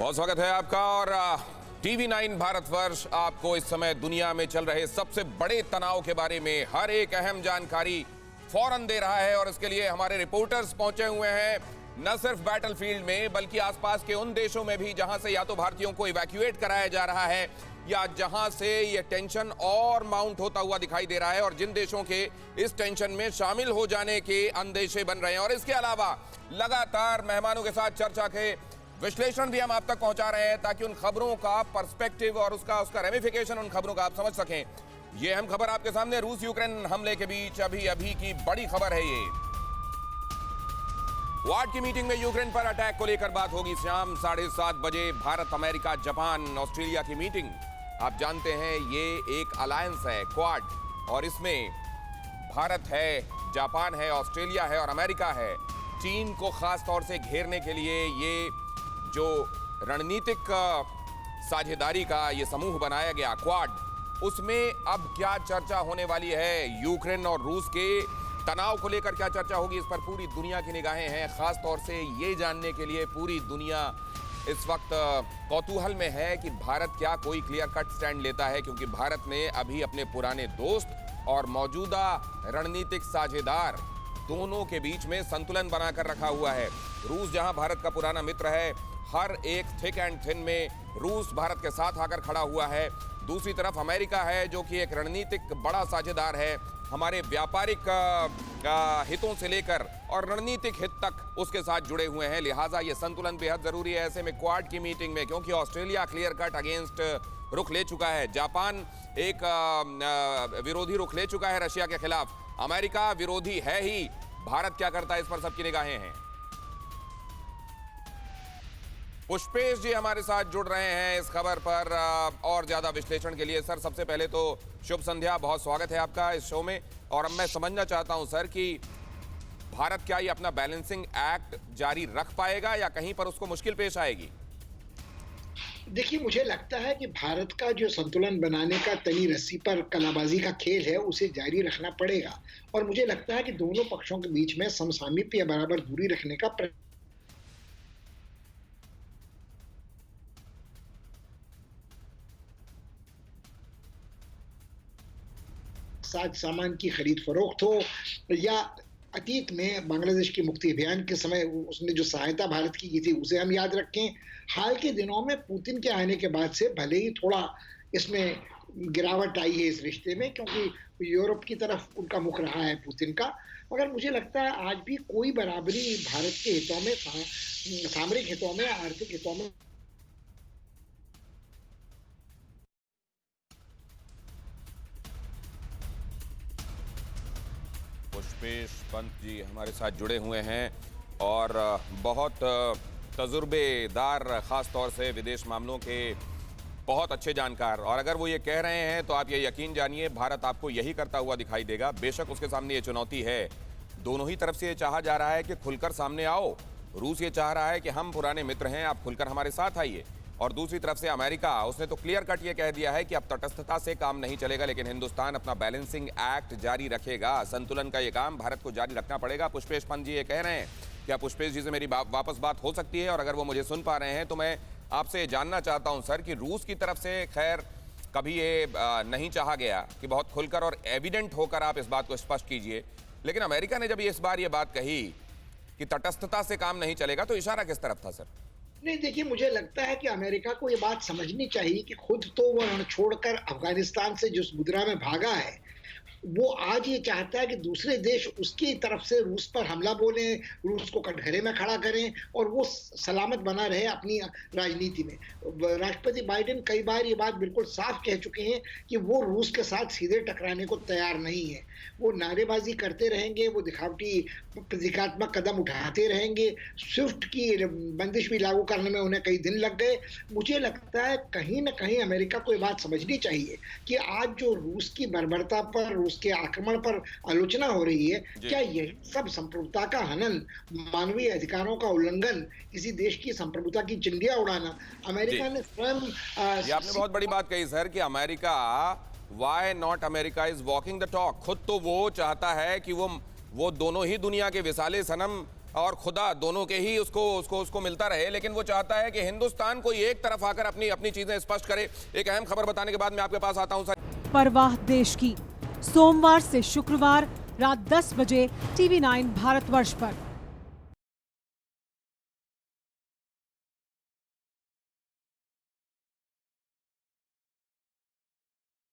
बहुत स्वागत है आपका। और टीवी 9 भारतवर्ष आपको इस समय दुनिया में चल रहे सबसे बड़े तनाव के बारे में हर एक अहम जानकारी फौरन दे रहा है। और इसके लिए हमारे रिपोर्टर्स पहुंचे हुए हैं न सिर्फ बैटलफील्ड में बल्कि आसपास के उन देशों में भी जहां से या तो भारतीयों को इवैक्यूएट कराया जा रहा है या जहां से ये टेंशन और माउंट होता हुआ दिखाई दे रहा है और जिन देशों के इस टेंशन में शामिल हो जाने के अंदेशे बन रहे हैं। और इसके अलावा लगातार मेहमानों के साथ चर्चा के विश्लेषण भी हम आप तक पहुंचा रहे हैं ताकि उन खबरों का पर्सपेक्टिव और उसका रेमिफिकेशन उन खबरों का आप समझ सकें। ये अहम खबर आपके सामने, रूस यूक्रेन हमले के बीच अभी की बड़ी खबर है। ये क्वाड की मीटिंग में यूक्रेन पर अटैक को लेकर बात होगी शाम 7:30 बजे। भारत, अमेरिका, जापान, ऑस्ट्रेलिया की मीटिंग। आप जानते हैं ये एक अलायंस है क्वाड, और इसमें भारत है, जापान है, ऑस्ट्रेलिया है और अमेरिका है। चीन को खास तौर से घेरने के लिए ये जो रणनीतिक साझेदारी का ये समूह बनाया गया क्वाड, उसमें अब क्या चर्चा होने वाली है? यूक्रेन और रूस के तनाव को लेकर क्या चर्चा होगी? इस पर पूरी दुनिया की निगाहें हैं। खास तौर से ये जानने के लिए पूरी दुनिया इस वक्त कौतूहल में है कि भारत क्या कोई क्लियर कट स्टैंड लेता है, क्योंकि भारत ने अभी अपने पुराने दोस्त और मौजूदा रणनीतिक साझेदार दोनों के बीच में संतुलन बनाकर रखा हुआ है। रूस जहां भारत का पुराना मित्र है, हर एक थिक एंड थिन में रूस भारत के साथ आकर खड़ा हुआ है। दूसरी तरफ अमेरिका है जो कि एक रणनीतिक बड़ा साझेदार है, हमारे व्यापारिक हितों से लेकर और रणनीतिक हित तक उसके साथ जुड़े हुए हैं। लिहाजा ये संतुलन बेहद जरूरी है ऐसे में क्वाड की मीटिंग में, क्योंकि ऑस्ट्रेलिया क्लियर कट अगेंस्ट रुख ले चुका है, जापान एक विरोधी रुख ले चुका है रशिया के खिलाफ, अमेरिका विरोधी है ही। भारत क्या करता है, इस पर सबकी निगाहें हैं। पुष्पेश जी हमारे साथ जुड़ रहे हैं इस खबर पर और ज्यादा विश्लेषण के लिए। सर, सबसे पहले तो शुभ संध्या, बहुत स्वागत है आपका इस शो में। और अब मैं समझना चाहता हूं सर कि भारत क्या ये अपना बैलेंसिंग एक्ट जारी रख पाएगा या कहीं पर उसको मुश्किल पेश आएगी? देखिए, मुझे लगता है कि भारत का जो संतुलन बनाने का तनी रस्सी पर कलाबाजी का खेल है उसे जारी रखना पड़ेगा। और मुझे लगता है कि दोनों पक्षों के बीच में समसामयिक या बराबर दूरी रखने का साज सामान की खरीद फरोख्त हो, या अतीत में बांग्लादेश की मुक्ति अभियान के समय उसने जो सहायता भारत की थी उसे हम याद रखें। हाल के दिनों में पुतिन के आने के बाद से भले ही थोड़ा इसमें गिरावट आई है इस रिश्ते में, क्योंकि यूरोप की तरफ उनका मुख रहा है पुतिन का, मगर मुझे लगता है आज भी कोई बराबरी भारत के हितों में, सामरिक हितों में, आर्थिक हितों में। पुष्पेश पंत जी हमारे साथ जुड़े हुए हैं और बहुत तजुर्बेदार, ख़ास तौर से विदेश मामलों के बहुत अच्छे जानकार। और अगर वो ये कह रहे हैं तो आप ये यकीन जानिए भारत आपको यही करता हुआ दिखाई देगा। बेशक उसके सामने ये चुनौती है, दोनों ही तरफ से ये चाहा जा रहा है कि खुलकर सामने आओ। रूस ये चाह रहा है कि हम पुराने मित्र हैं, आप खुलकर हमारे साथ आइए। और दूसरी तरफ से अमेरिका, उसने तो क्लियर कट ये कह दिया है कि अब तटस्थता से काम नहीं चलेगा, लेकिन हिंदुस्तान अपना बैलेंसिंग एक्ट जारी रखेगा। संतुलन का ये काम भारत को जारी रखना पड़ेगा। पुष्पेश पंत जी ये कह रहे हैं। क्या पुष्पेश जी से मेरी वापस बात हो सकती है? और अगर वो मुझे सुन पा रहे हैं तो मैं आपसे जानना चाहता हूं सर कि रूस की तरफ से खैर कभी ये नहीं चाहा गया कि बहुत खुलकर और एविडेंट होकर आप इस बात को स्पष्ट कीजिए, लेकिन अमेरिका ने जब इस बार ये बात कही कि तटस्थता से काम नहीं चलेगा तो इशारा किस तरफ था सर? नहीं, देखिए, मुझे लगता है कि अमेरिका को ये बात समझनी चाहिए कि खुद तो वो रण छोड़कर अफगानिस्तान से जिस मुद्रा में भागा है, वो आज ये चाहता है कि दूसरे देश उसकी तरफ से रूस पर हमला बोलें, रूस को कटघरे में खड़ा करें और वो सलामत बना रहे अपनी राजनीति में। राष्ट्रपति बाइडेन कई बार ये बात बिल्कुल साफ कह चुके हैं कि वो रूस के साथ सीधे टकराने को तैयार नहीं है। वो नारेबाजी करते रहेंगे, वो दिखावटी प्रतीकात्मक कदम उठाते रहेंगे। स्विफ्ट की बंदिश भी लागू करने में उन्हें कई दिन लग गए। मुझे लगता है कहीं ना कहीं अमेरिका को ये बात समझनी चाहिए कि आज जो रूस की बर्बरता पर, उसके आक्रमण पर आलोचना हो रही है, क्या यही सब संप्रभुता का हनन, मानवीय अधिकारों का उल्लंघन, किसी देश की संप्रभुता की चिंदियां उड़ाना? अमेरिका ने स्वयं ये आपने बहुत बड़ी बात कही सर कि America, why not America is walking the talk. खुद तो वो चाहता है कि वो दोनों ही दुनिया के विसाले सनम और खुदा दोनों के ही उसको मिलता रहे, लेकिन वो चाहता है कि हिंदुस्तान कोई एक तरफ आकर अपनी अपनी चीजें स्पष्ट करे। एक अहम खबर बताने के बाद मैं आपके पास आता हूं। परवाह देश की, सोमवार से शुक्रवार रात 10 बजे TV9 भारतवर्ष पर।